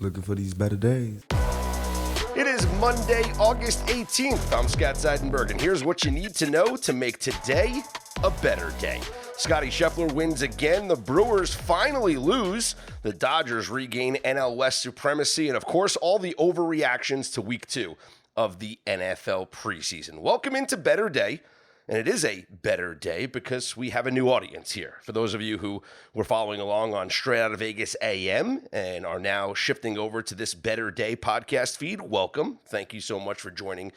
Looking for these better days. It is Monday, August 18th. I'm Scott Seidenberg, and here's what you need to know to make today a better day. Scotty Scheffler wins again. The Brewers finally lose. The Dodgers regain NL West supremacy. And, of course, all the overreactions to Week 2 of the NFL preseason. Welcome into Better Day. And it is a better day because we have a new audience here. For those of you who were following along on Straight Out of Vegas AM and are now shifting over to this Better Day podcast feed, welcome. Thank you so much for joining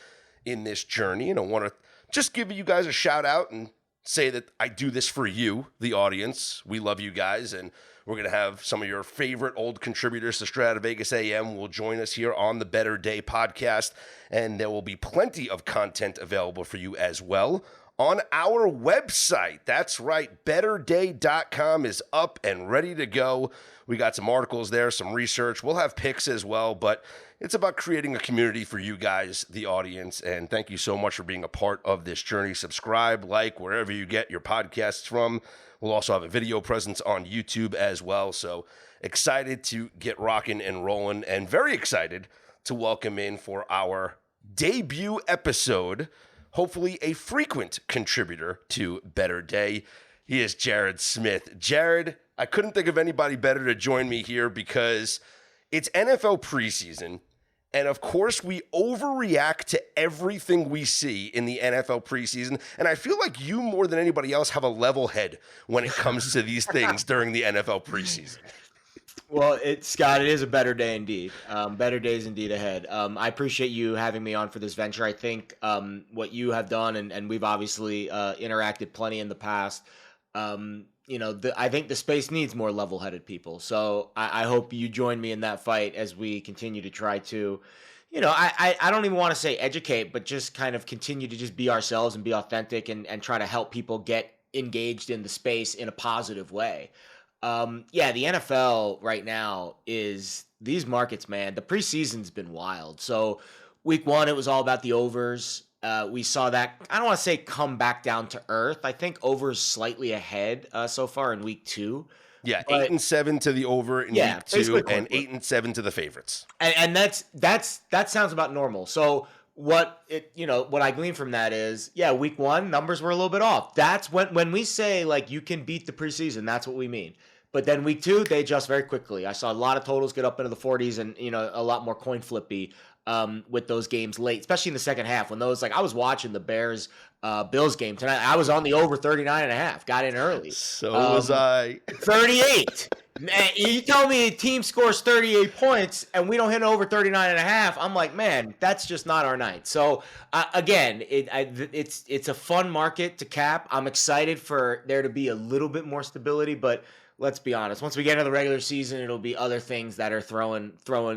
in this journey. And I want to just give you guys a shout out and say that I do this for you, the audience. We love you guys, and we're going to have some of your favorite old contributors to Straight Out of Vegas AM will join us here on the Better Day podcast, and there will be plenty of content available for you as well on our website. That's right, betterday.com is up and ready to go. We got some articles there, some research. We'll have picks as well, but it's about creating a community for you guys, the audience, and thank you so much for being a part of this journey. Subscribe, like, wherever you get your podcasts from. We'll also have a video presence on YouTube as well, so excited to get rocking and rolling, and very excited to welcome in for our debut episode, hopefully a frequent contributor to Better Day. He is Jared Smith. Jared, I couldn't think of anybody better to join me here because it's NFL preseason, and of course we overreact to everything we see in the NFL preseason, and I feel like you more than anybody else have a level head when it comes to these things during the NFL preseason. Well, Scott, it is a better day indeed. Better days indeed ahead. I appreciate you having me on for this venture. I think what you have done, and we've obviously interacted plenty in the past, I think the space needs more level-headed people. So I hope you join me in that fight as we continue to try to, I don't even want to say educate, but just kind of continue to just be ourselves and be authentic and try to help people get engaged in the space in a positive way. The NFL right now is these markets, man. The preseason's been wild. So week 1, it was all about the overs. We saw that, I don't want to say come back down to earth. I think overs slightly ahead so far in week 2. Yeah, 8-7 to the over in week 2 and 8-7 to the favorites. And that sounds about normal. So what I glean from that is, week 1 numbers were a little bit off. That's when we say like you can beat the preseason, that's what we mean. But then week 2, they adjust very quickly. I saw a lot of totals get up into the 40s and, a lot more coin flippy with those games late, especially in the second half when those, I was watching the Bears Bills game tonight. I was on the over 39.5, got in early. So was I. 38. Man, you tell me a team scores 38 points and we don't hit over 39.5. I'm like, man, that's just not our night. So again, it's a fun market to cap. I'm excited for there to be a little bit more stability, but let's be honest. Once we get into the regular season, it'll be other things that are throwing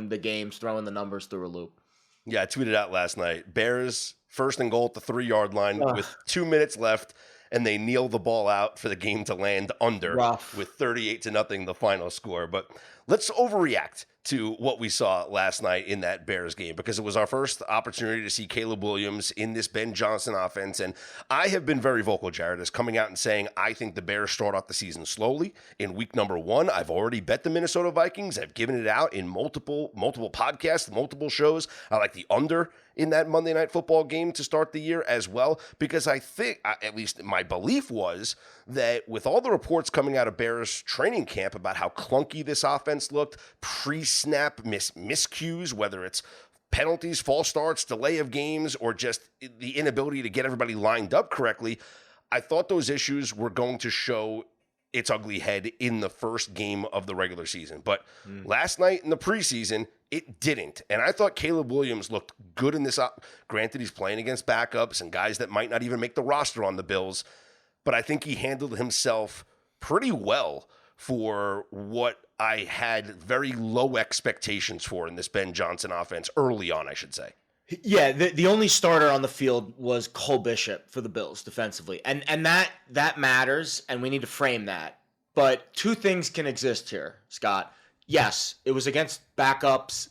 the games, throwing the numbers through a loop. Yeah, I tweeted out last night. Bears first and goal at the 3-yard line with 2 minutes left, and they kneel the ball out for the game to land under with 38-0 the final score. But let's overreact to what we saw last night in that Bears game because it was our first opportunity to see Caleb Williams in this Ben Johnson offense. And I have been very vocal, Jared, as coming out and saying I think the Bears start off the season slowly. In week number 1, I've already bet the Minnesota Vikings. I've given it out in multiple podcasts, multiple shows. I like the under in that Monday Night Football game to start the year as well, because I think, at least my belief was, that with all the reports coming out of Bears training camp about how clunky this offense looked, pre-snap miscues, whether it's penalties, false starts, delay of games, or just the inability to get everybody lined up correctly, I thought those issues were going to show its ugly head in the first game of the regular season. But last night in the preseason, it didn't. And I thought Caleb Williams looked good in this. Granted, he's playing against backups and guys that might not even make the roster on the Bills. But I think he handled himself pretty well for what I had very low expectations for in this Ben Johnson offense early on, I should say. Yeah, the only starter on the field was Cole Bishop for the Bills defensively. And that matters, and we need to frame that. But two things can exist here, Scott. Yes, it was against backups,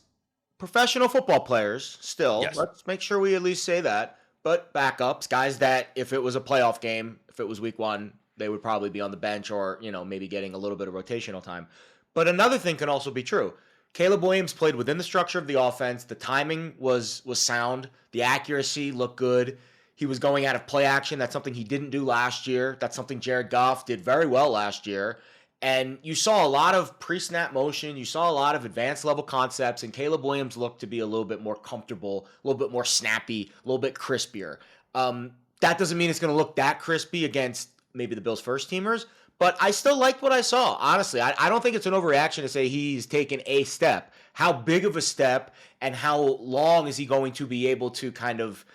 professional football players still. Yes. Let's make sure we at least say that. But backups, guys that if it was a playoff game, if it was week 1, they would probably be on the bench or, maybe getting a little bit of rotational time. But another thing can also be true. Caleb Williams played within the structure of the offense. The timing was sound. The accuracy looked good. He was going out of play action. That's something he didn't do last year. That's something Jared Goff did very well last year. And you saw a lot of pre-snap motion. You saw a lot of advanced level concepts, and Caleb Williams looked to be a little bit more comfortable, a little bit more snappy, a little bit crispier. That doesn't mean it's going to look that crispy against maybe the Bills' first teamers, but I still liked what I saw. Honestly, I don't think it's an overreaction to say he's taken a step. How big of a step, and how long is he going to be able to kind of,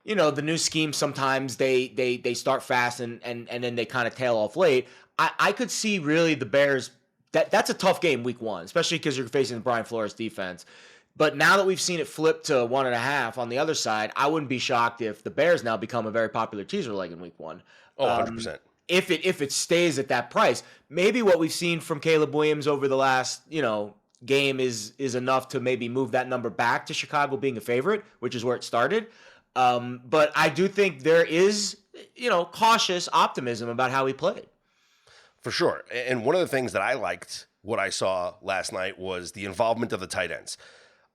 the new scheme, sometimes they start fast and then they kind of tail off late. I could see really the Bears, that's a tough game week one, especially because you're facing the Brian Flores defense. But now that we've seen it flip to 1.5 on the other side, I wouldn't be shocked if the Bears now become a very popular teaser leg in week one. Oh, 100%. If it stays at that price, maybe what we've seen from Caleb Williams over the last, game is enough to maybe move that number back to Chicago being a favorite, which is where it started. But I do think there is, cautious optimism about how he played. For sure. And one of the things that I liked what I saw last night was the involvement of the tight ends.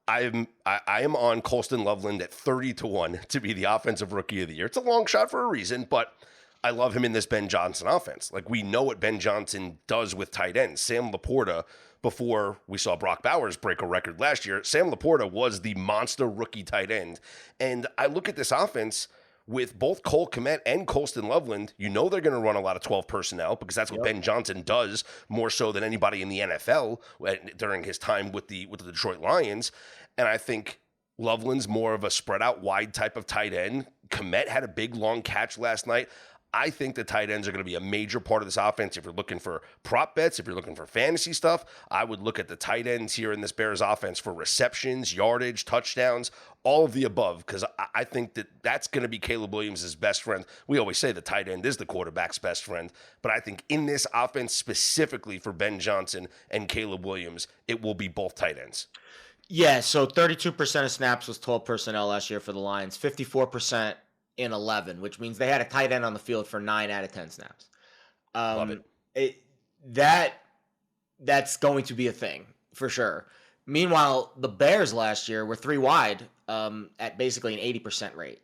I am on Colston Loveland at 30-1 to be the offensive rookie of the year. It's a long shot for a reason, but I love him in this Ben Johnson offense. Like, we know what Ben Johnson does with tight ends. Sam Laporta, before we saw Brock Bowers break a record last year, Sam Laporta was the monster rookie tight end. And I look at this offense with both Cole Kmet and Colston Loveland. They're going to run a lot of 12 personnel because that's what Ben Johnson does more so than anybody in the NFL during his time with the Detroit Lions. And I think Loveland's more of a spread out wide type of tight end. Kmet had a big long catch last night. I think the tight ends are going to be a major part of this offense. If you're looking for prop bets, if you're looking for fantasy stuff, I would look at the tight ends here in this Bears offense for receptions, yardage, touchdowns, all of the above, because I think that's going to be Caleb Williams' best friend. We always say the tight end is the quarterback's best friend, but I think in this offense specifically for Ben Johnson and Caleb Williams, it will be both tight ends. Yeah, so 32% of snaps was 12 personnel last year for the Lions, 54% in 11, which means they had a tight end on the field for 9 out of 10 snaps. Love it. That's going to be a thing for sure. Meanwhile, the Bears last year were 3 wide at basically an 80% rate.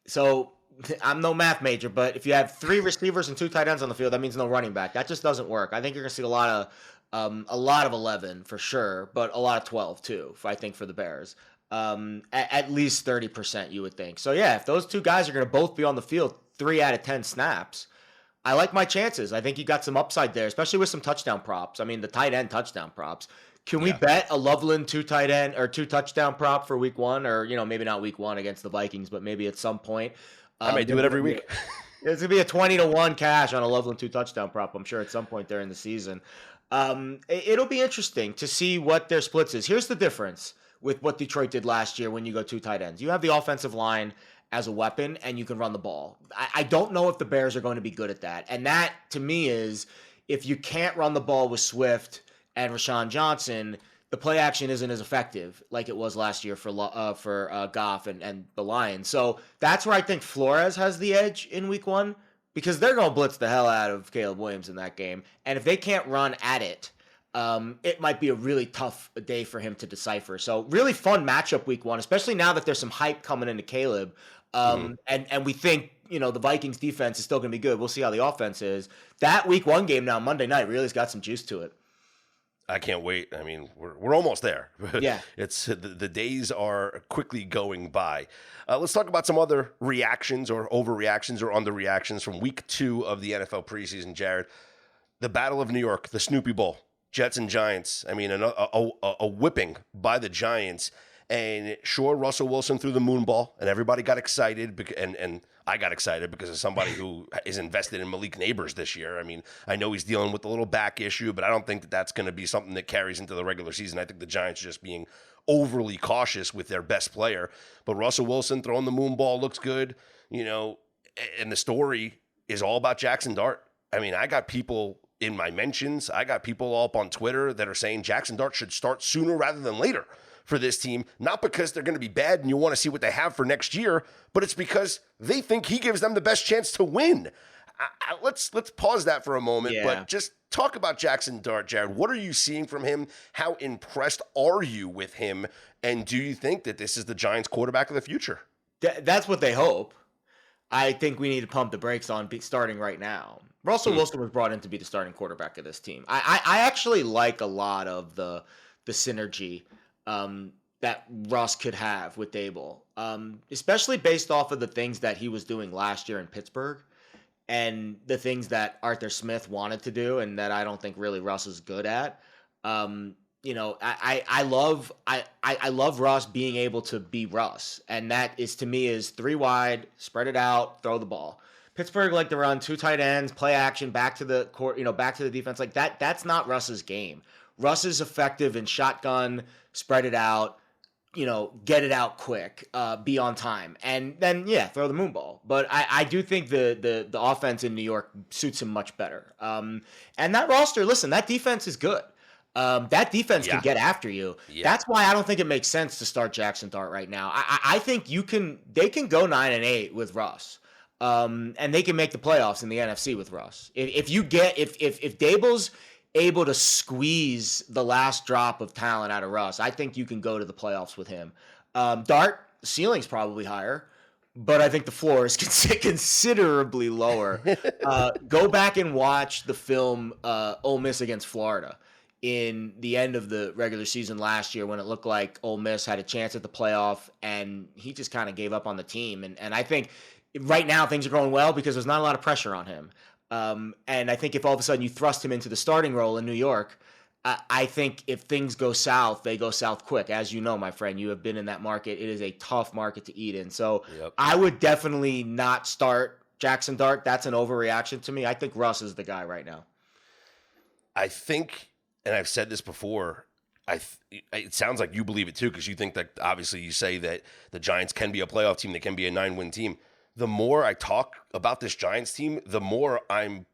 So I'm no math major, but if you have 3 receivers and 2 tight ends on the field, that means no running back. That just doesn't work. I think you're going to see a lot of 11 for sure, but a lot of 12 too, I think, for the Bears. At least 30%, you would think. So yeah, if those 2 guys are going to both be on the field 3 out of 10 snaps, I like my chances. I think you got some upside there, especially with some touchdown props. I mean, the tight end touchdown props. Can we bet a Loveland 2 tight end or 2 touchdown prop for week one, or maybe not week one against the Vikings, but maybe at some point? I may do it every week. It's gonna be a 20-1 cash on a Loveland 2 touchdown prop, I'm sure, at some point during the season. It'll be interesting to see what their splits is. Here's the difference with what Detroit did last year when you go 2 tight ends. You have the offensive line as a weapon, and you can run the ball. I don't know if the Bears are going to be good at that. And that, to me, is if you can't run the ball with Swift and Rashawn Johnson, the play action isn't as effective like it was last year for Goff and the Lions. So that's where I think Flores has the edge in week one, because they're going to blitz the hell out of Caleb Williams in that game. And if they can't run at it, it might be a really tough day for him to decipher. So really fun matchup week one, especially now that there's some hype coming into Caleb. And we think, the Vikings defense is still going to be good. We'll see how the offense is. That week one game now, Monday night, really has got some juice to it. I can't wait. I mean, we're almost there. Yeah. It's the days are quickly going by. Let's talk about some other reactions or overreactions or underreactions from week 2 of the NFL preseason, Jared. The Battle of New York, the Snoopy Bowl, Jets and Giants. I mean, a whipping by the Giants. And sure, Russell Wilson threw the moon ball, and everybody got excited, and I got excited because of somebody who is invested in Malik Neighbors this year. I mean, I know he's dealing with a little back issue, but I don't think that that's going to be something that carries into the regular season. I think the Giants are just being overly cautious with their best player. But Russell Wilson throwing the moon ball looks good, and the story is all about Jackson Dart. I mean, I got people in my mentions, I got people all up on Twitter that are saying Jackson Dart should start sooner rather than later for this team, not because they're going to be bad and you want to see what they have for next year, but it's because they think he gives them the best chance to win. let's pause that for a moment, Yeah. but just talk about Jackson Dart, Jared. What are you seeing from him? How impressed are you with him? And do you think that this is the Giants quarterback of the future? That's what they hope. I think we need to pump the brakes on starting right now. Russell Wilson was brought in to be the starting quarterback of this team. I actually like a lot of the synergy that Russ could have with Dable, especially based off of the things that he was doing last year in Pittsburgh and the things that Arthur Smith wanted to do and that I don't think really Russ is good at. I love Russ being able to be Russ, and that is to me is 3 wide, spread it out, throw the ball. Pittsburgh like to run 2 tight ends, play action, back to the court, back to the defense. Like that. That's not Russ's game. Russ is effective in shotgun, spread it out, get it out quick, be on time, and then throw the moon ball. But I do think the offense in New York suits him much better. And that roster, listen, that defense is good. That defense can get after you. Yeah. That's why I don't think it makes sense to start Jackson Dart right now. I think they can go 9-8 with Russ. And they can make the playoffs in the NFC with Russ. If Dable's able to squeeze the last drop of talent out of Russ, I think you can go to the playoffs with him. Dart, the ceiling's probably higher, but I think the floor is considerably lower. Go back and watch the film Ole Miss against Florida in the end of the regular season last year when it looked like Ole Miss had a chance at the playoff and he just kind of gave up on the team. And I think right now things are going well because there's not a lot of pressure on him. And I think if all of a sudden you thrust him into the starting role in New York, I think if things go south, they go south quick. As you know, my friend, you have been in that market. It is a tough market to eat in. So I would definitely not start Jackson Dart. That's an overreaction to me. I think Russ is the guy right now. I think, and I've said this before, it sounds like you believe it too, because you think that obviously you say that the Giants can be a playoff team, they can be a 9-win team. The more I talk about this Giants team, the more I'm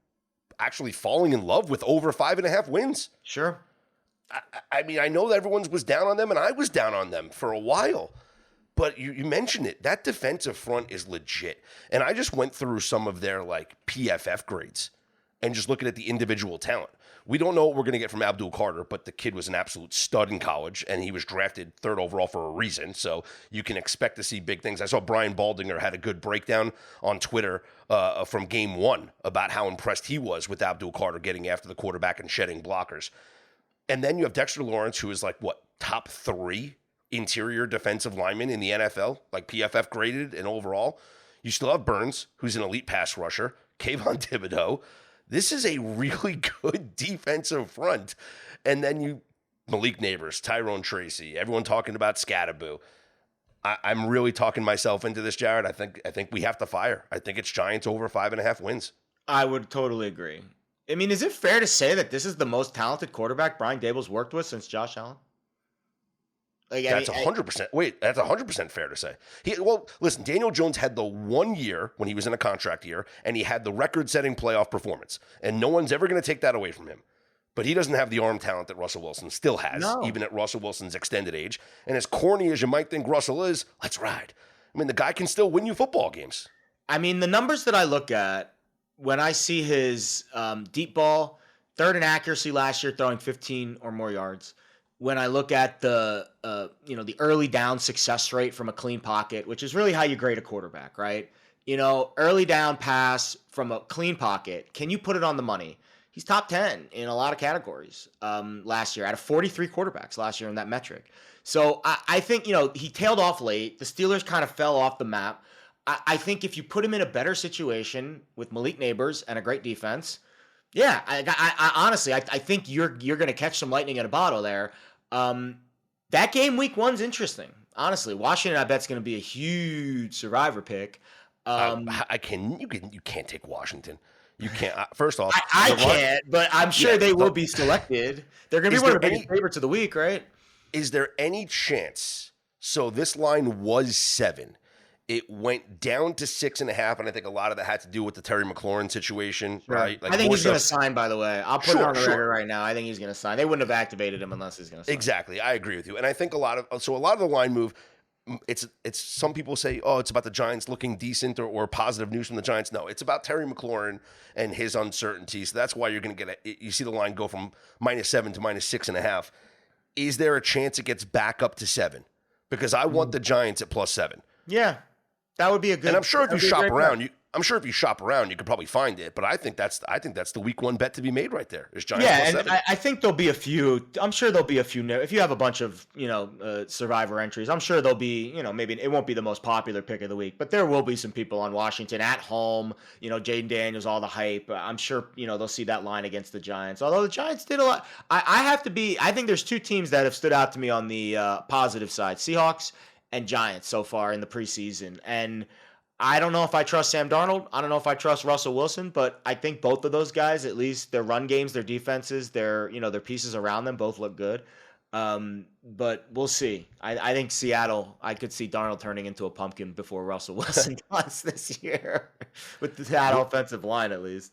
actually falling in love with over 5.5 wins. Sure. I mean, I know that everyone was down on them, and I was down on them for a while. But you mentioned it. That defensive front is legit. And I just went through some of their PFF grades and just looking at the individual talent. We don't know what we're going to get from Abdul Carter, but the kid was an absolute stud in college, and he was drafted 3rd overall for a reason, so you can expect to see big things. I saw Brian Baldinger had a good breakdown on Twitter from Game 1 about how impressed he was with Abdul Carter getting after the quarterback and shedding blockers. And then you have Dexter Lawrence, who is top 3 interior defensive lineman in the NFL, PFF graded and overall. You still have Burns, who's an elite pass rusher, Kayvon Thibodeau. This is a really good defensive front. And then Malik Neighbors, Tyrone Tracy, everyone talking about Scattaboo. I'm really talking myself into this, Jared. I think we have to fire. I think it's Giants over 5.5 wins. I would totally agree. I mean, is it fair to say that this is the most talented quarterback Brian Dable's worked with since Josh Allen? That's 100%. Wait, that's 100% fair to say. Listen, Daniel Jones had the 1 year when he was in a contract year, and he had the record-setting playoff performance, and no one's ever going to take that away from him. But he doesn't have the arm talent that Russell Wilson still has, even at Russell Wilson's extended age. And as corny as you might think Russell is, let's ride. I mean, the guy can still win you football games. I mean, the numbers that I look at when I see his deep ball, 3rd in accuracy last year, throwing 15 or more yards. When I look at the early down success rate from a clean pocket, which is really how you grade a quarterback, right? Early down pass from a clean pocket, can you put it on the money? He's top 10 in a lot of categories last year, out of 43 quarterbacks last year in that metric. So I think, he tailed off late. The Steelers kind of fell off the map. I think if you put him in a better situation with Malik Neighbors and a great defense, I honestly, I think you're going to catch some lightning in a bottle there. That game week 1's interesting. Honestly, Washington, I bet, is going to be a huge survivor pick. You can't take Washington. You can't. First off, I can't, but I'm sure they will be selected. They're going to be one of the biggest favorites of the week, right? Is there any chance? So this line was 7. It went down to 6.5, and I think a lot of that had to do with the Terry McLaurin situation, right? I think he's going to sign, by the way. I'll put it on the record right now. I think he's going to sign. They wouldn't have activated him unless he's going to sign. Exactly. I agree with you. And I think a lot of the line move, it's some people say, oh, it's about the Giants looking decent or positive news from the Giants. No, it's about Terry McLaurin and his uncertainty. So that's why you're going to get you see the line go from -7 to -6.5. Is there a chance it gets back up to 7? Because I want the Giants at +7. Yeah, that would be a good. And I'm sure if you shop around, you could probably find it. But I think that's the week 1 bet to be made right there. Is Giants +7. And I think there'll be a few. I'm sure there'll be a few. If you have a bunch of survivor entries, I'm sure there'll be maybe it won't be the most popular pick of the week, but there will be some people on Washington at home. Jaden Daniels, all the hype. I'm sure they'll see that line against the Giants. Although the Giants did a lot. I think there's 2 teams that have stood out to me on the positive side: Seahawks and Giants so far in the preseason. And I don't know if I trust Sam Darnold. I don't know if I trust Russell Wilson, but I think both of those guys, at least their run games, their defenses, their pieces around them both look good. But we'll see. I think Seattle, I could see Darnold turning into a pumpkin before Russell Wilson does this year with that offensive line, at least.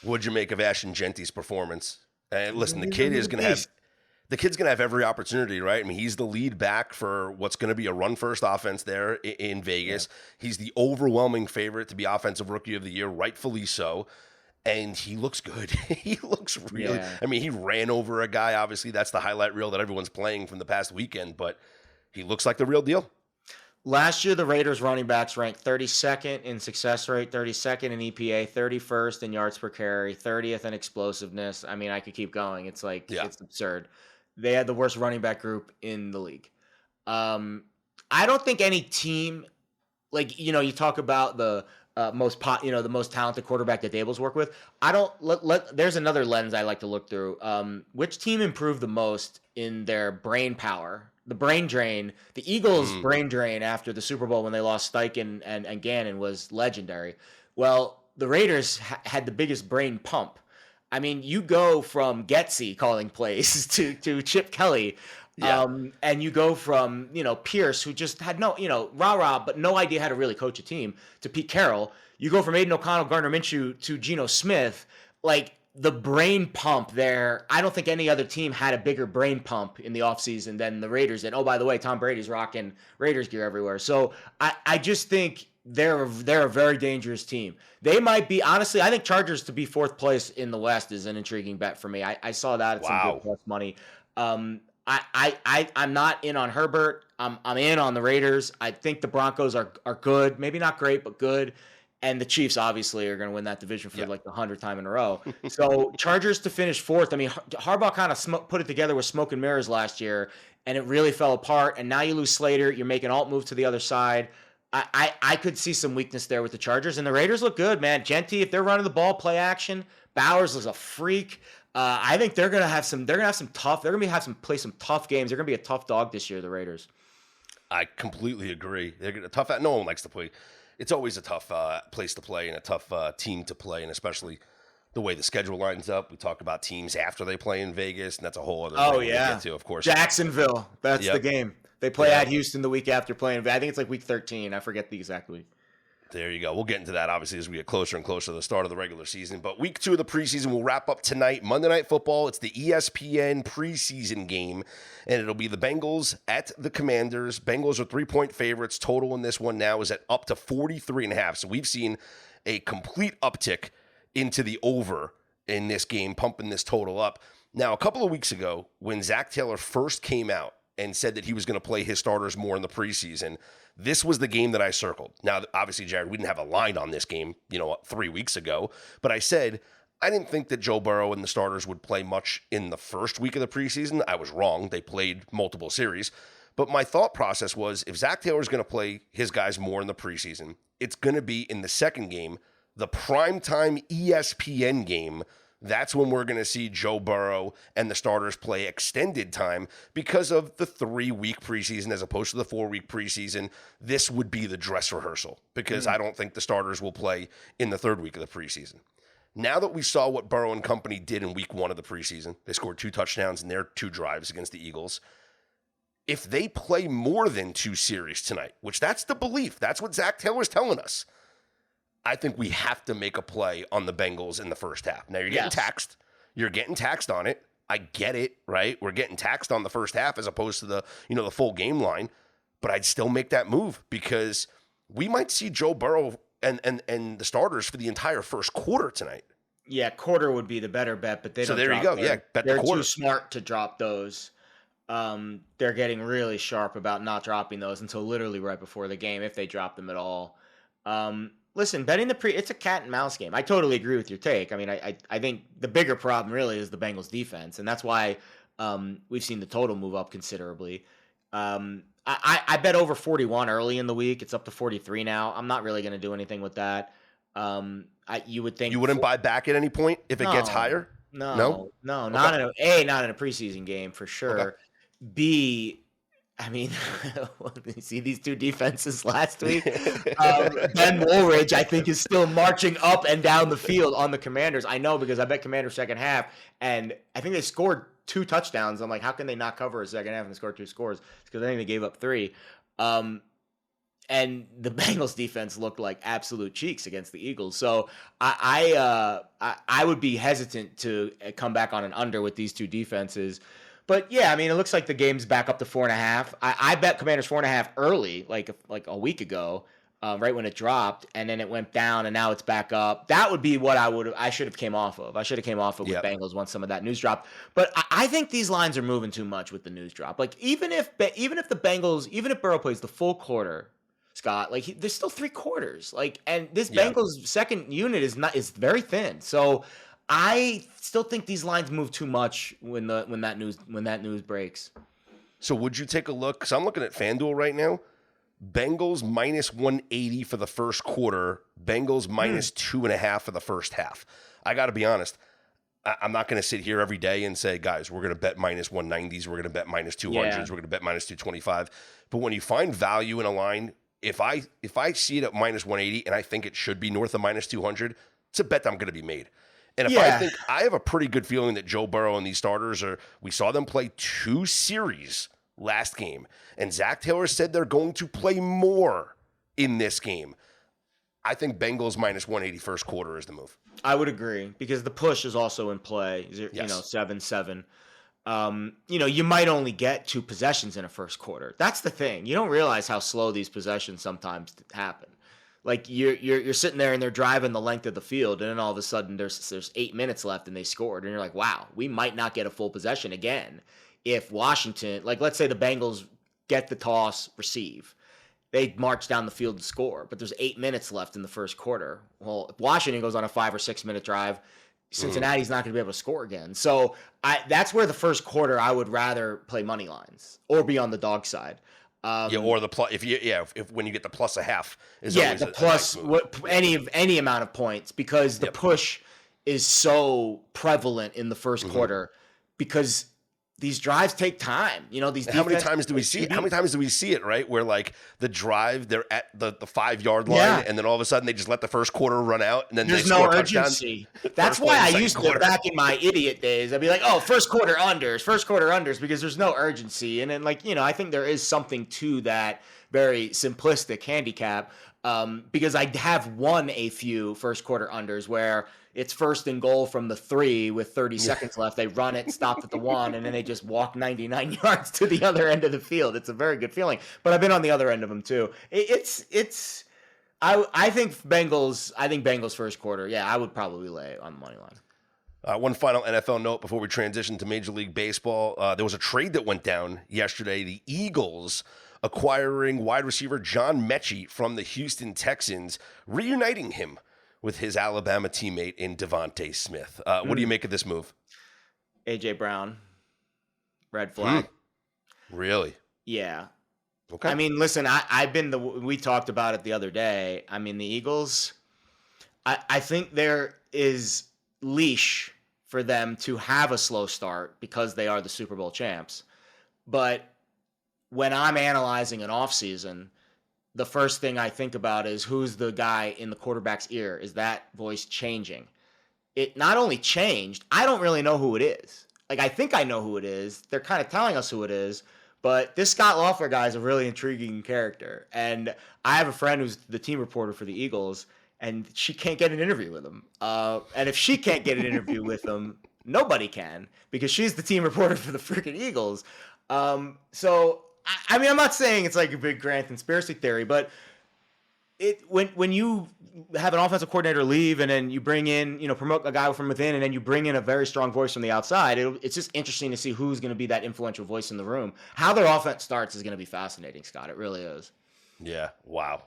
What'd you make of Ashton Genty's performance? Listen, the kid's going to have every opportunity, right? I mean, he's the lead back for what's going to be a run-first offense there in Vegas. Yeah. He's the overwhelming favorite to be Offensive Rookie of the Year, rightfully so. And he looks good. He looks really – I mean, he ran over a guy. Obviously, that's the highlight reel that everyone's playing from the past weekend. But he looks like the real deal. Last year, the Raiders running backs ranked 32nd in success rate, 32nd in EPA, 31st in yards per carry, 30th in explosiveness. I mean, I could keep going. It's it's absurd. They had the worst running back group in the league. I don't think any team, you talk about the the most talented quarterback that Dable's worked with. There's another lens I like to look through. Which team improved the most in their brain power? The brain drain. The Eagles' brain drain after the Super Bowl when they lost Steichen and Gannon was legendary. Well, the Raiders had the biggest brain pump. I mean, you go from Getsy calling plays to Chip Kelly, and you go from Pierce, who just had no rah-rah, but no idea how to really coach a team, to Pete Carroll. You go from Aiden O'Connell, Gardner Minshew to Geno Smith. The brain pump there, I don't think any other team had a bigger brain pump in the offseason than the Raiders did. Oh, by the way, Tom Brady's rocking Raiders gear everywhere. So I just think they're a very dangerous team. They might be, honestly, I think Chargers to be 4th place in the West is an intriguing bet for me. I saw that at some good plus money. I'm not in on Herbert. I'm in on the Raiders. I think the Broncos are good. Maybe not great, but good. And the Chiefs obviously are going to win that division for the 100th time in a row. So Chargers to finish 4th. I mean, Harbaugh kind of put it together with smoke and mirrors last year, and it really fell apart. And now you lose Slater. You're making alt move to the other side. I could see some weakness there with the Chargers, and the Raiders look good, man. Genty, if they're running the ball, play action. Bowers is a freak. I think they're gonna have some. They're gonna have some tough. They're gonna play some tough games. They're gonna be a tough dog this year. The Raiders. I completely agree. They're gonna tough. No one likes to play. It's always a tough place to play and a tough team to play, and especially the way the schedule lines up. We talked about teams after they play in Vegas, and that's a whole other thing to get to, of course. Jacksonville. That's the game. They play at Houston the week after playing. I think it's week 13. I forget the exact week. There you go. We'll get into that, obviously, as we get closer and closer to the start of the regular season. But week 2 of the preseason will wrap up tonight. Monday Night Football. It's the ESPN preseason game, and it'll be the Bengals at the Commanders. Bengals are 3-point favorites. Total in this one now is at up to 43.5. So we've seen a complete uptick into the over in this game, pumping this total up. Now, a couple of weeks ago, when Zach Taylor first came out and said that he was going to play his starters more in the preseason, this was the game that I circled. Now, obviously, Jared, we didn't have a line on this game, 3 weeks ago, but I said I didn't think that Joe Burrow and the starters would play much in the first week of the preseason. I was wrong. They played multiple series. But my thought process was, if Zach Taylor is going to play his guys more in the preseason, it's going to be in the second game, the primetime ESPN game. That's when we're going to see Joe Burrow and the starters play extended time because of the 3-week preseason as opposed to the 4-week preseason. This would be the dress rehearsal because I don't think the starters will play in the 3rd week of the preseason. Now that we saw what Burrow and company did in week 1 of the preseason, they scored 2 touchdowns in their 2 drives against the Eagles. If they play more than 2 series tonight, which that's the belief, that's what Zach Taylor's telling us, I think we have to make a play on the Bengals in the first half. Now, you're getting taxed. You're getting taxed on it. I get it, right? We're getting taxed on the first half as opposed to the full game line. but I'd still make that move because we might see Joe Burrow and the starters for the entire first quarter tonight. Yeah, quarter would be the better bet, but they So don't. there you go. Yeah, bet the they're quarter. too smart to drop those. They're getting really sharp about not dropping those until literally right before the game, if they drop them at all. Listen, betting it's a cat and mouse game. I totally agree with your take. I mean, I think the bigger problem really is the Bengals defense, and that's why we've seen the total move up considerably. I bet over 41 early in the week. It's up to 43 now. I'm not really going to do anything with that. You would think you wouldn't buy back at any point if it gets higher? No, not in a preseason game for sure. Okay. B, I mean, you see these two defenses last week. Ben Woolridge, I think, is still marching up and down the field on the Commanders. I know because I bet Commanders second half, and I think they scored 2 touchdowns. I'm like, how can they not cover a second half and score 2 scores? It's because I think they gave up 3. And the Bengals defense looked like absolute cheeks against the Eagles. So I would be hesitant to come back on an under with these two defenses. But yeah, I mean, it looks like the game's back up to 4.5. I bet Commanders 4.5 early, like a week ago, right when it dropped, and then it went down, and now it's back up. That would be what I should have came off of. I should have came off of with Bengals once some of that news dropped. But I think these lines are moving too much with the news drop. Like even if Burrow plays the full quarter, Scott, like there's still 3 quarters. Like, and this Bengals second unit is very thin. So I still think these lines move too much when that news breaks. So would you take a look? Because I'm looking at FanDuel right now. Bengals minus 180 for the first quarter. Bengals minus 2.5 for the first half. I got to be honest. I'm not going to sit here every day and say, guys, we're going to bet minus 190s. We're going to bet minus 200s. We're going to bet minus 225. But when you find value in a line, if I see it at minus 180 and I think it should be north of minus 200, it's a bet that I'm going to be made. And if I think I have a pretty good feeling that Joe Burrow and these starters we saw them play 2 series last game, and Zach Taylor said they're going to play more in this game. I think Bengals minus 180 first quarter is the move. I would agree because the push is also in play. 7-7. You might only get 2 possessions in a first quarter. That's the thing. You don't realize how slow these possessions sometimes happen. Like you're sitting there and they're driving the length of the field, and then all of a sudden there's 8 minutes left and they scored, and you're like, wow, we might not get a full possession again. If Washington, like let's say the Bengals get the toss, receive, they march down the field and score, but there's 8 minutes left in the first quarter. Well, if Washington goes on a 5 or 6 minute drive, Cincinnati's not going to be able to score again. So that's where the first quarter I would rather play money lines or be on the dog side. Or the plus if when you get the plus a half is always the plus any amount of points because the push is so prevalent in the first quarter because these drives take time. How many times do we see it? How many times do we see it, right? Where like the drive, they're at the 5-yard line, and then all of a sudden they just let the first quarter run out, and then there's they score no urgency. That's why I used to back in my idiot days. I'd be like, oh, first quarter unders, because there's no urgency. And then I think there is something to that very simplistic handicap because I have won a few first quarter unders where it's first and goal from the 3 with 30 seconds left. They run it, stopped at the 1, and then they just walk 99 yards to the other end of the field. It's a very good feeling. But I've been on the other end of them too. I think Bengals first quarter. Yeah, I would probably lay on the money line. One final NFL note before we transition to Major League Baseball. There was a trade that went down yesterday. The Eagles acquiring wide receiver John Mechie from the Houston Texans, reuniting him with his Alabama teammate in Devontae Smith. What do you make of this move? A.J. Brown, red flag. Really? Yeah. Okay. I mean, listen, we talked about it the other day. I mean, the Eagles, I think there is leash for them to have a slow start because they are the Super Bowl champs. But when I'm analyzing an offseason, the first thing I think about is who's the guy in the quarterback's ear. Is that voice changing? It not only changed, I don't really know who it is. Like, I think I know who it is. They're kind of telling us who it is. But this Scott Loeffler guy is a really intriguing character. And I have a friend who's the team reporter for the Eagles, and she can't get an interview with him. And if she can't get an interview with him, nobody can, because she's the team reporter for the freaking Eagles. So I mean, I'm not saying it's like a big grand conspiracy theory, but when you have an offensive coordinator leave and then you bring in, promote a guy from within, and then you bring in a very strong voice from the outside, it's just interesting to see who's going to be that influential voice in the room. How their offense starts is going to be fascinating, Scott. It really is. Yeah. Wow.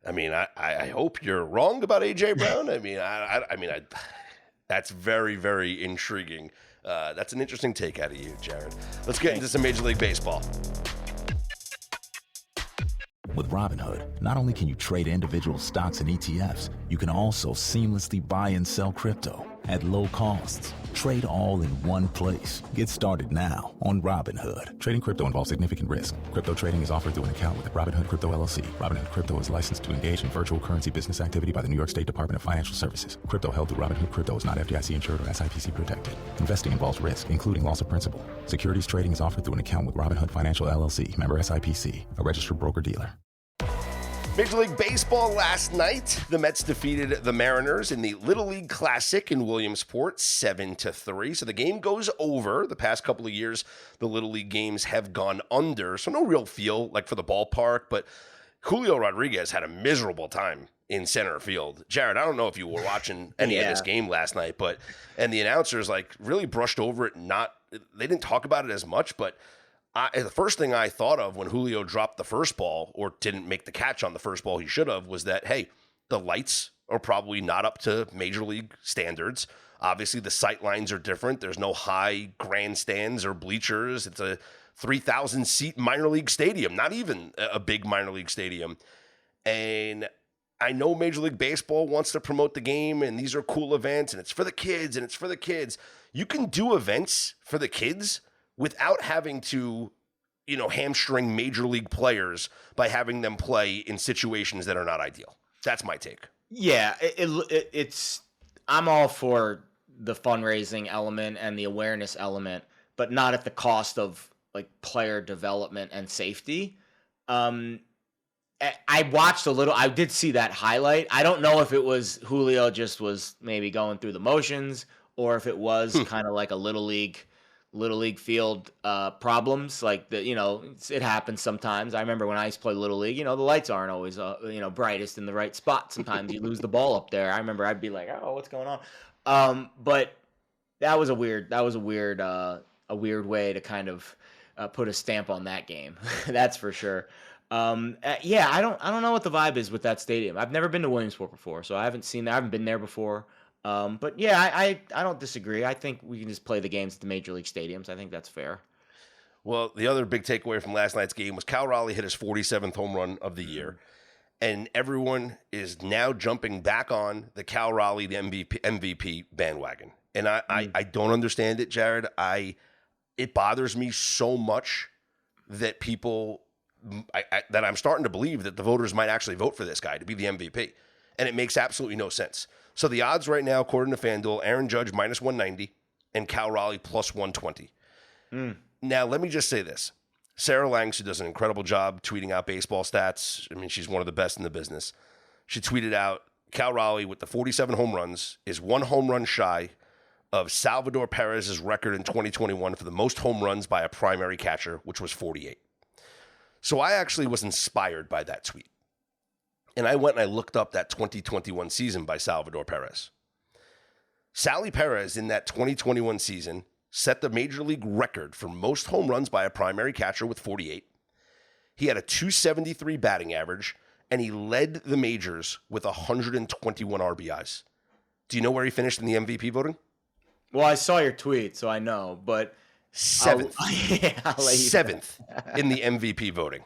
I mean, I hope you're wrong about AJ Brown. I mean, that's very, very intriguing. That's an interesting take out of you, Jared. Let's get into some Major League Baseball. With Robinhood, not only can you trade individual stocks and ETFs, you can also seamlessly buy and sell crypto at low costs. Trade all in one place. Get started now on Robinhood. Trading crypto involves significant risk. Crypto trading is offered through an account with Robinhood Crypto LLC. Robinhood Crypto is licensed to engage in virtual currency business activity by the New York State Department of Financial Services. Crypto held through Robinhood Crypto is not FDIC insured or SIPC protected. Investing involves risk, including loss of principal. Securities trading is offered through an account with Robinhood Financial LLC, member SIPC, a registered broker-dealer. Major League Baseball last night, the Mets defeated the Mariners in the Little League Classic in Williamsport 7-3. So the game goes over. The past couple of years, the Little League games have gone under. So no real feel like for the ballpark, but Julio Rodriguez had a miserable time in center field. Jared, I don't know if you were watching any of this game last night, and the announcers really brushed over it. They didn't talk about it as much, but the first thing I thought of when Julio dropped the first ball or didn't make the catch on the first ball he should have was that, hey, the lights are probably not up to Major League standards. Obviously, the sight lines are different. There's no high grandstands or bleachers. It's a 3,000-seat minor league stadium, not even a big minor league stadium. And I know Major League Baseball wants to promote the game, and these are cool events, and it's for the kids, You can do events for the kids without having to, hamstring major league players by having them play in situations that are not ideal. That's my take. Yeah, it's I'm all for the fundraising element and the awareness element, but not at the cost of player development and safety. I watched a little. I did see that highlight. I don't know if it was Julio just was maybe going through the motions, or if it was kind of like a little league field problems. It happens sometimes. I remember when I used to play Little League, the lights aren't always brightest in the right spot. Sometimes you lose the ball up there. I remember I'd be like, oh, what's going on? But that was a weird way to kind of put a stamp on that game. That's for sure. I don't know what the vibe is with that stadium. I've never been to Williamsport before, so I haven't seen that. I haven't been there before. But yeah, I don't disagree. I think we can just play the games at the major league stadiums. I think that's fair. Well, the other big takeaway from last night's game was Cal Raleigh hit his 47th home run of the year, and everyone is now jumping back on the Cal Raleigh, the MVP bandwagon. And I don't understand it, Jared. It bothers me so much that that I'm starting to believe that the voters might actually vote for this guy to be the MVP. And it makes absolutely no sense. So the odds right now, according to FanDuel, Aaron Judge minus 190 and Cal Raleigh plus 120. Now, let me just say this. Sarah Langs, who does an incredible job tweeting out baseball stats, I mean, she's one of the best in the business. She tweeted out, Cal Raleigh with the 47 home runs is one home run shy of Salvador Perez's record in 2021 for the most home runs by a primary catcher, which was 48. So I actually was inspired by that tweet. And I went and I looked up that 2021 season by Salvador Perez. Sally Perez in that 2021 season set the major league record for most home runs by a primary catcher with 48. He had a 273 batting average, and he led the majors with 121 RBIs. Do you know where he finished in the MVP voting? Well, I saw your tweet, so I know, but Seventh in the MVP voting.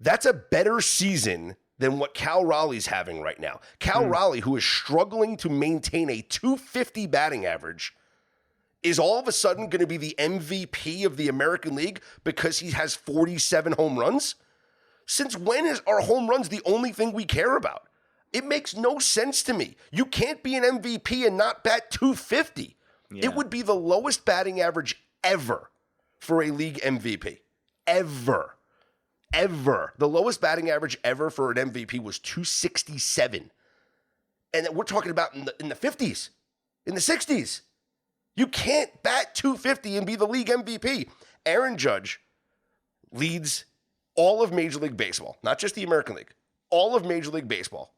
That's a better season than what Cal Raleigh's having right now. Cal Raleigh, who is struggling to maintain a 250 batting average, is all of a sudden going to be the MVP of the American League because he has 47 home runs? Since when are home runs the only thing we care about? It makes no sense to me. You can't be an MVP and not bat 250. Yeah. It would be the lowest batting average ever for a league MVP. Ever. The lowest batting average ever for an MVP was 267. And we're talking about in the 50s, in the 60s. You can't bat 250 and be the league MVP. Aaron Judge leads all of Major League Baseball, not just the American League, all of Major League Baseball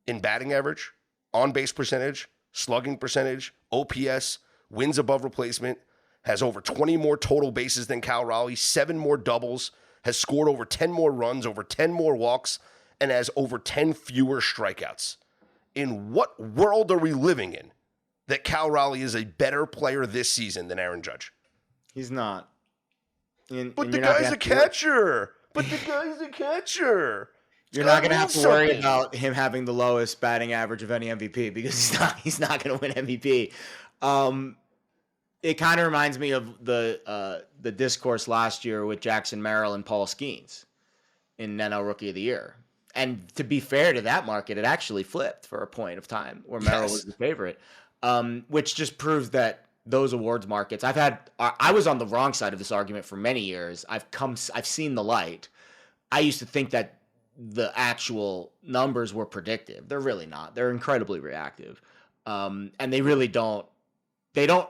in batting average, on-base percentage, slugging percentage, OPS, wins above replacement, has over 20 more total bases than Cal Raleigh, 7 more doubles, has scored over 10 more runs, over 10 more walks, and has over 10 fewer strikeouts. In what world are we living in that Cal Raleigh is a better player this season than Aaron Judge? He's not. But the guy's a catcher. But the guy's a catcher. You're not going to have to worry about him having the lowest batting average of any MVP because he's not going to win MVP. It kind of reminds me of the discourse last year with Jackson Merrill and Paul Skeens in NL Rookie of the Year. And to be fair to that market, it actually flipped for a point of time where Merrill was the favorite, which just proves that those awards markets. I was on the wrong side of this argument for many years. I've seen the light. I used to think that the actual numbers were predictive. They're really not. They're incredibly reactive. And they really don't. They don't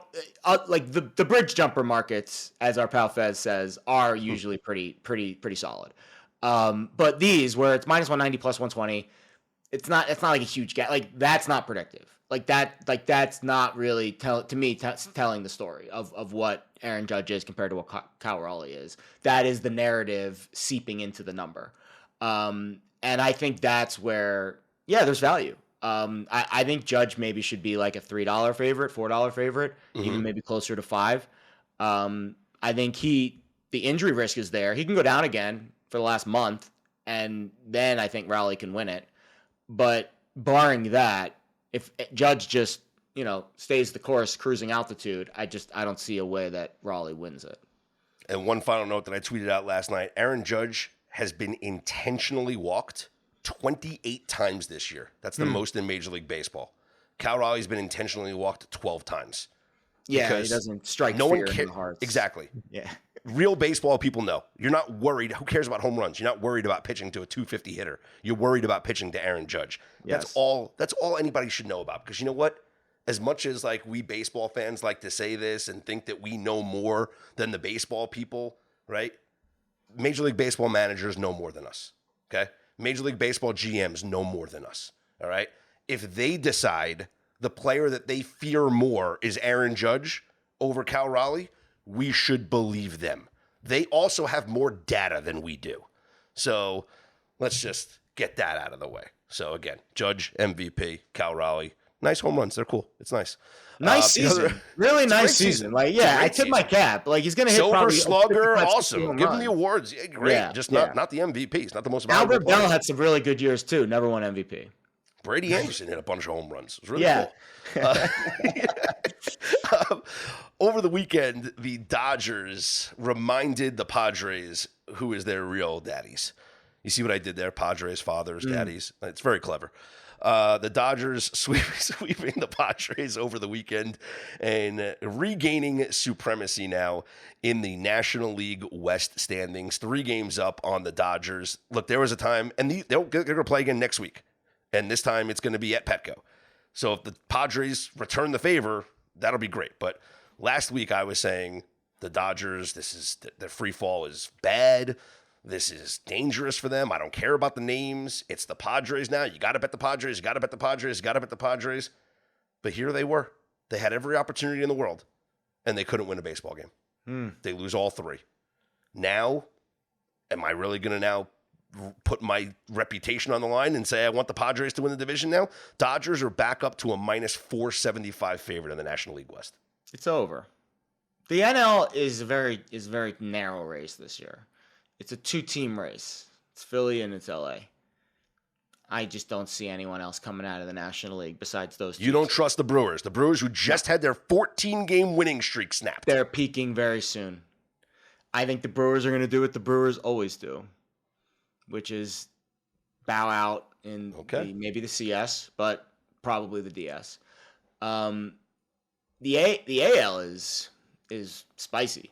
like the bridge jumper markets, as our pal Fez says, are usually pretty solid. But these where it's minus 190 plus 120, it's not like a huge gap. Like that's not predictive. That's not really telling the story of what Aaron Judge is compared to what Cal Raleigh is. That is the narrative seeping into the number. And I think that's where, there's value. I think Judge maybe should be like a $3 favorite, $4 favorite, even maybe closer to $5. I think the injury risk is there. He can go down again for the last month, and then I think Raleigh can win it. But barring that, if Judge just, stays the course, cruising altitude, I don't see a way that Raleigh wins it. And one final note that I tweeted out last night, Aaron Judge has been intentionally walked 28 times this year. That's the most in Major League Baseball. Cal Raleigh's been intentionally walked 12 times. Yeah, he doesn't strike no fear one in the hearts. Exactly. Yeah. Real baseball people know. You're not worried. Who cares about home runs? You're not worried about pitching to a 250 hitter. You're worried about pitching to Aaron Judge. Yes. That's all anybody should know about. Because you know what? As much as like we baseball fans like to say this and think that we know more than the baseball people, right? Major League Baseball managers know more than us. Okay? Major League Baseball GMs know more than us. All right? If they decide the player that they fear more is Aaron Judge over Cal Raleigh, we should believe them. They also have more data than we do. So let's just get that out of the way. So again, Judge, MVP, Cal Raleigh. Nice home runs. They're cool. It's nice. Nice season. Really nice season. Like, yeah, I tip my cap. Like, he's going to hit Silver probably Slugger, awesome. Give him the awards. Yeah, great. Yeah, just not the MVP. He's not the most valuable Albert player. Bell had some really good years, too. Never won MVP. Brady Anderson hit a bunch of home runs. It was really cool. Over the weekend, the Dodgers reminded the Padres who is their real daddies. You see what I did there? Padres, fathers, daddies. It's very clever. The Dodgers sweeping the Padres over the weekend and regaining supremacy now in the National League West standings. 3 games up on the Dodgers. Look, there was a time, and they're going to play again next week. And this time it's going to be at Petco. So if the Padres return the favor, that'll be great. But last week I was saying the Dodgers, their free fall is bad. This is dangerous for them. I don't care about the names. It's the Padres now. You got to bet the Padres. You got to bet the Padres. You got to bet the Padres. But here they were. They had every opportunity in the world, and they couldn't win a baseball game. They lose all 3. Now, am I really going to now put my reputation on the line and say I want the Padres to win the division now? Dodgers are back up to a minus 475 favorite in the National League West. It's over. The NL is a very narrow race this year. It's a 2-team race. It's Philly and it's LA. I just don't see anyone else coming out of the National League besides those two. You don't trust the Brewers. The Brewers who just had their 14-game winning streak snapped. They're peaking very soon. I think the Brewers are going to do what the Brewers always do, which is bow out in maybe the CS, but probably the DS. The AL is spicy.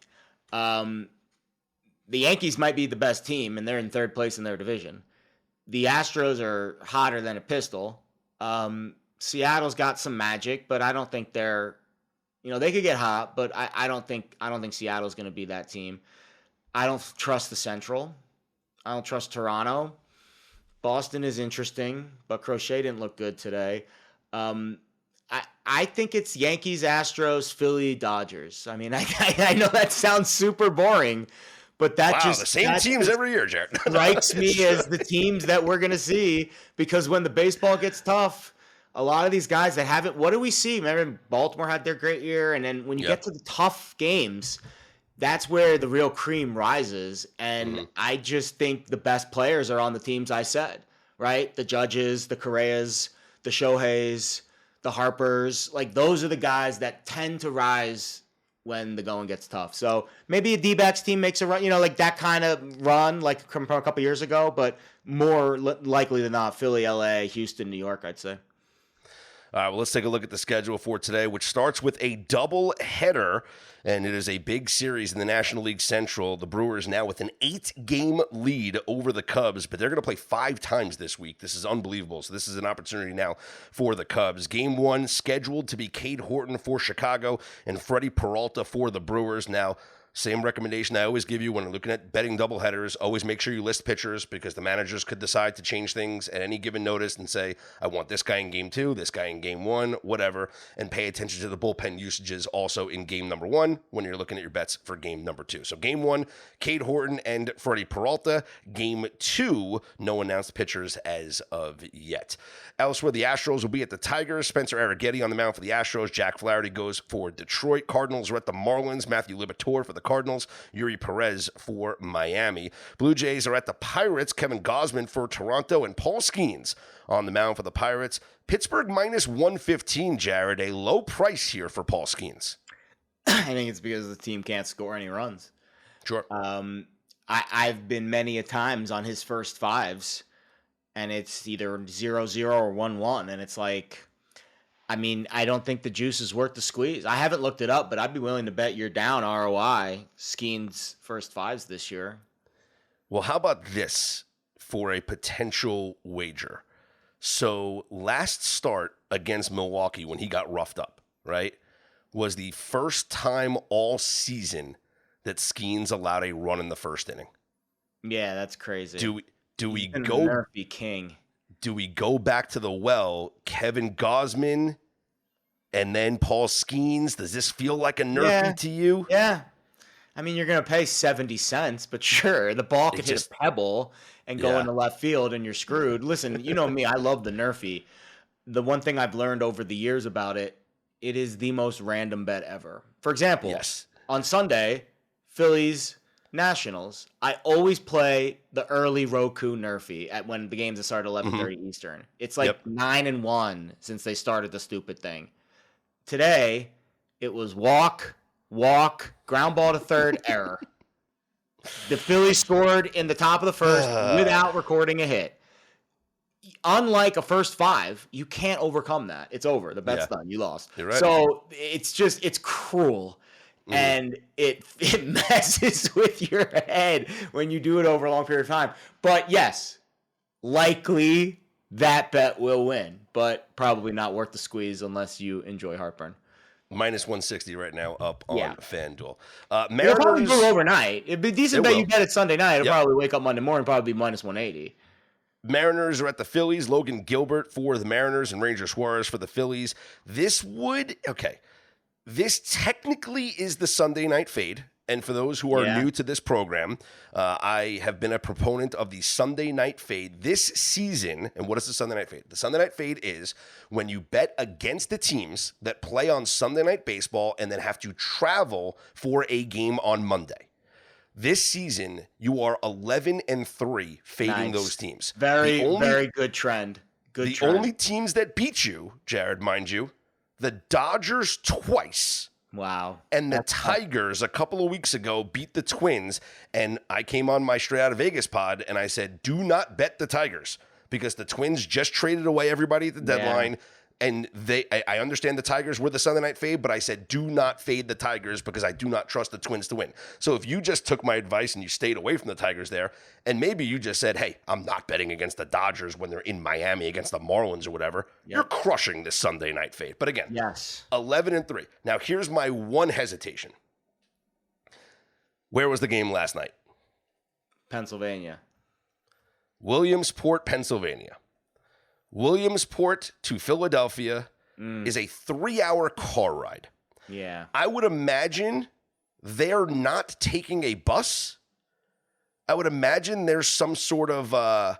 The Yankees might be the best team, and they're in 3rd place in their division. The Astros are hotter than a pistol. Seattle's got some magic, but I don't think they're, they could get hot, but I don't think Seattle's going to be that team. I don't trust the Central. I don't trust Toronto. Boston is interesting, but Crochet didn't look good today. I think it's Yankees, Astros, Philly, Dodgers. I mean, I know that sounds super boring, but the same teams every year, Jared. Strikes me as the teams that we're going to see, because when the baseball gets tough, a lot of these guys that haven't – what do we see? Remember, Baltimore had their great year, and then when you get to the tough games, that's where the real cream rises. And I just think the best players are on the teams I said, right? The Judges, the Correas, the Shoheis, the Harpers. Like, those are the guys that tend to rise when the going gets tough. So maybe a D-backs team makes a run, like that kind of run, like from a couple years ago, but more likely than not, Philly, LA, Houston, New York, I'd say. All right, well, let's take a look at the schedule for today, which starts with a double header, and it is a big series in the National League Central. The Brewers now with an 8-game lead over the Cubs, but they're going to play 5 times this week. This is unbelievable. So this is an opportunity now for the Cubs. Game 1 scheduled to be Cade Horton for Chicago and Freddie Peralta for the Brewers. Now, same recommendation I always give you when looking at betting doubleheaders. Always make sure you list pitchers, because the managers could decide to change things at any given notice and say, I want this guy in game 2, this guy in game 1, whatever, and pay attention to the bullpen usages also in game number 1 when you're looking at your bets for game number 2. So game 1, Cade Horton and Freddie Peralta. Game 2, no announced pitchers as of yet. Elsewhere, the Astros will be at the Tigers. Spencer Arrighetti on the mound for the Astros. Jack Flaherty goes for Detroit. Cardinals are at the Marlins. Matthew Liberatore for the Cardinals. Yuri Perez for Miami. Blue Jays are at the Pirates. Kevin Gausman for Toronto. And Paul Skeens on the mound for the Pirates. Pittsburgh minus 115, Jared. A low price here for Paul Skeens. I think it's because the team can't score any runs. Sure. I've been many a times on his first 5s, and it's either 0-0 or 1-1. And it's like, I mean, I don't think the juice is worth the squeeze. I haven't looked it up, but I'd be willing to bet you're down ROI Skeen's first 5s this year. Well, how about this for a potential wager? So last start against Milwaukee when he got roughed up, right, was the first time all season that Skeens allowed a run in the first inning. Yeah, that's crazy. Do we Even go Murphy King? Do we go back to the well, Kevin Gausman, and then Paul Skeens? Does this feel like a nerfy to you? Yeah. I mean, you're going to pay 70 cents, but sure, the ball could hit a pebble and go into left field and you're screwed. Listen, you know me, I love the nerfy. The one thing I've learned over the years about it, it is the most random bet ever. For example, on Sunday, Phillies Nationals, I always play the early Roku nerfy at when the games start at 11:30 Eastern. It's like 9-1 since they started the stupid thing. Today, it was walk, ground ball to third, error. The Phillies scored in the top of the first without recording a hit. Unlike a first 5, you can't overcome that. It's over. The bet's done. You lost. You're right. So it's cruel. And it messes with your head when you do it over a long period of time. But yes, likely that bet will win, but probably not worth the squeeze unless you enjoy heartburn. Minus 160 right now up on FanDuel. It'll probably go overnight. It'd be a decent bet you bet it Sunday night. It'll probably wake up Monday morning, probably be minus 180. Mariners are at the Phillies. Logan Gilbert for the Mariners and Ranger Suarez for the Phillies. This technically is the Sunday night fade. And for those who are new to this program, I have been a proponent of the Sunday night fade this season. And what is the Sunday night fade? The Sunday night fade is when you bet against the teams that play on Sunday Night Baseball and then have to travel for a game on Monday. This season, you are 11-3 fading those teams. Very good trend. The only teams that beat you, Jared, mind you, the Dodgers twice. Wow. And the Tigers a couple of weeks ago beat the Twins, and I came on my Straight Out of Vegas pod, and I said, do not bet the Tigers because the Twins just traded away everybody at the deadline, and I understand the Tigers were the Sunday night fade, but I said, do not fade the Tigers because I do not trust the Twins to win. So if you just took my advice and you stayed away from the Tigers there, and maybe you just said, hey, I'm not betting against the Dodgers when they're in Miami against the Marlins or whatever, you're crushing this Sunday night fade. But again, 11-3. Now here's my one hesitation. Where was the game last night? Pennsylvania. Williamsport, Pennsylvania. Williamsport to Philadelphia is a 3-hour car ride. Yeah. I would imagine they're not taking a bus. I would imagine there's some sort of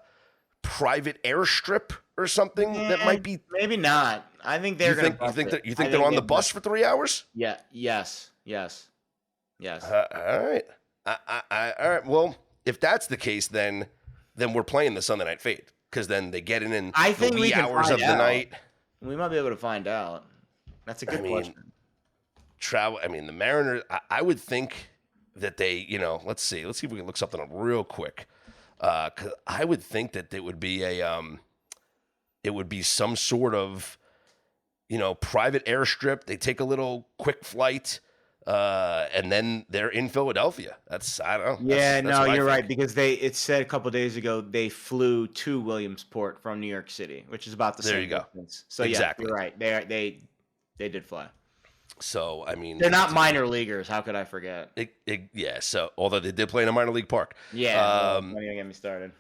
private airstrip or something that might be. Maybe not. I think they're going to. You think they're on the bus for 3 hours? Yeah. Yes. All right. All right. Well, if that's the case, then we're playing the Sunday Night Fade, because then they get in I think the wee hours of the night. We might be able to find out. That's a good question. The Mariners. I would think that they, let's see if we can look something up real quick. 'Cause I would think that it would be some sort of, private airstrip. They take a little quick flight, and then they're in Philadelphia. I don't know. Yeah, that's you're right, because it said a couple of days ago they flew to Williamsport from New York City, which is about the same distance. So exactly. Yeah, you're right. They did fly. So, they're not minor leaguers. How could I forget? Yeah. So, although they did play in a minor league park. Yeah. Don't even get me started.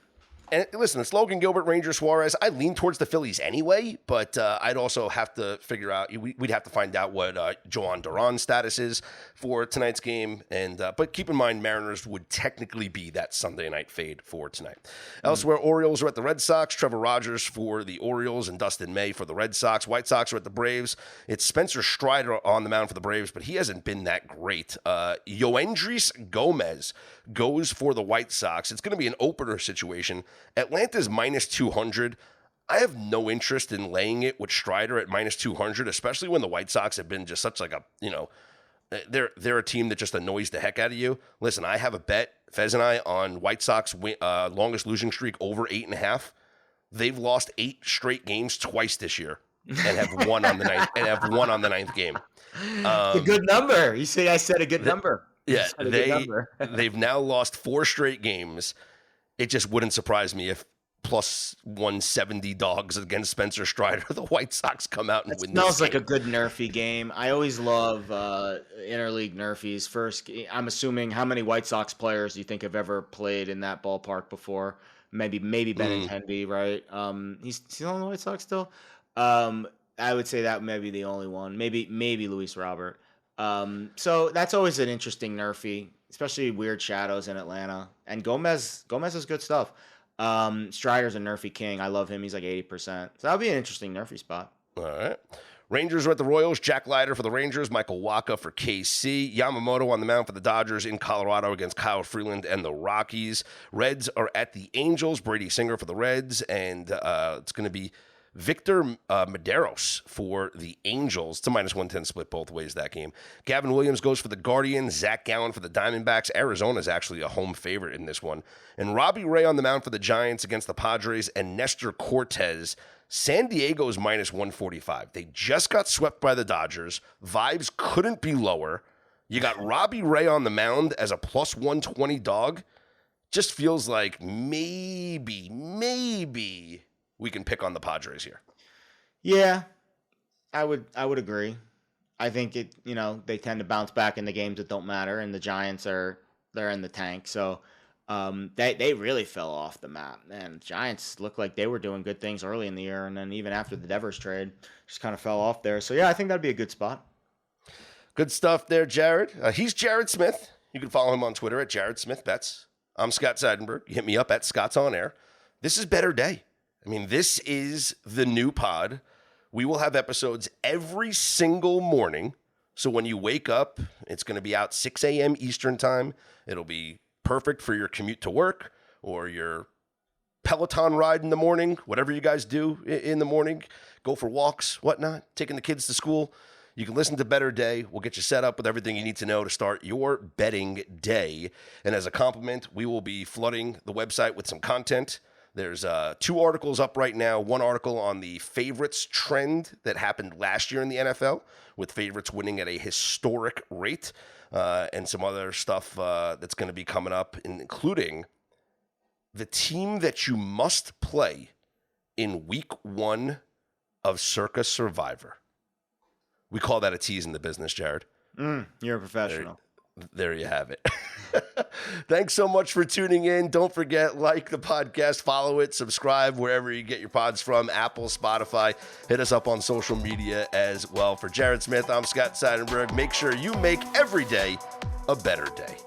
And listen, it's Logan Gilbert, Ranger Suarez. I lean towards the Phillies anyway, but I'd also have to figure out. We'd have to find out what Joan Duran's status is for tonight's game. But keep in mind, Mariners would technically be that Sunday Night Fade for tonight. Elsewhere, Orioles are at the Red Sox. Trevor Rogers for the Orioles and Dustin May for the Red Sox. White Sox are at the Braves. It's Spencer Strider on the mound for the Braves, but he hasn't been that great. Yoendris Gomez goes for the White Sox. It's going to be an opener situation. Atlanta's minus 200. I have no interest in laying it with Strider at minus 200, especially when the White Sox have been just such like a, they're a team that just annoys the heck out of you. Listen, I have a bet, Fez and I, on White Sox longest losing streak over 8.5. They've lost 8 straight games twice this year and have won on the ninth game. It's a good number. You say I said a good number. Yeah, they've now lost 4 straight games. It just wouldn't surprise me if plus 170 dogs against Spencer Strider, the White Sox come out and win this game. Smells like a good Nerfy game. I always love interleague Nerfies. First, I'm assuming, how many White Sox players do you think have ever played in that ballpark before? Maybe Benintendi, right? He's on the White Sox still. I would say that may be the only one. Maybe Luis Robert. So that's always an interesting Nerfy, especially weird shadows in Atlanta. And Gomez is good stuff. Strider's a Nerfy king. I love him. He's like 80%. So that'll be an interesting Nerfy spot. All right. Rangers are at the Royals. Jack Leiter for the Rangers. Michael Wacha for KC. Yamamoto on the mound for the Dodgers in Colorado against Kyle Freeland and the Rockies. Reds are at the Angels. Brady Singer for the Reds. And it's going to be Victor Medeiros for the Angels. It's a minus 110 split both ways that game. Gavin Williams goes for the Guardians. Zach Gallen for the Diamondbacks. Arizona is actually a home favorite in this one. And Robbie Ray on the mound for the Giants against the Padres and Nestor Cortez. San Diego's minus 145. They just got swept by the Dodgers. Vibes couldn't be lower. You got Robbie Ray on the mound as a plus 120 dog. Just feels like maybe we can pick on the Padres here. Yeah, I would agree. I think they tend to bounce back in the games that don't matter, and the Giants they're in the tank. So they really fell off the map. Man, Giants looked like they were doing good things early in the year, and then even after the Devers trade, just kind of fell off there. So yeah, I think that'd be a good spot. Good stuff there, Jared. He's Jared Smith. You can follow him on Twitter at Jared Smith Bets. I'm Scott Seidenberg. You hit me up at Scott's On Air. This is Better Day. This is the new pod. We will have episodes every single morning. So when you wake up, it's going to be out 6 a.m. Eastern time. It'll be perfect for your commute to work or your Peloton ride in the morning, whatever you guys do in the morning. Go for walks, whatnot, taking the kids to school. You can listen to Better Day. We'll get you set up with everything you need to know to start your betting day. And as a compliment, we will be flooding the website with some content. There's 2 articles up right now. One article on the favorites trend that happened last year in the NFL, with favorites winning at a historic rate, and some other stuff that's going to be coming up, including the team that you must play in week 1 of Circa Survivor. We call that a tease in the business, Jared. You're a professional. There you have it. Thanks so much for tuning in. Don't forget, like the podcast, follow it, subscribe wherever you get your pods from, Apple, Spotify. Hit us up on social media as well. For Jared Smith, I'm Scott Seidenberg. Make sure you make every day a better day.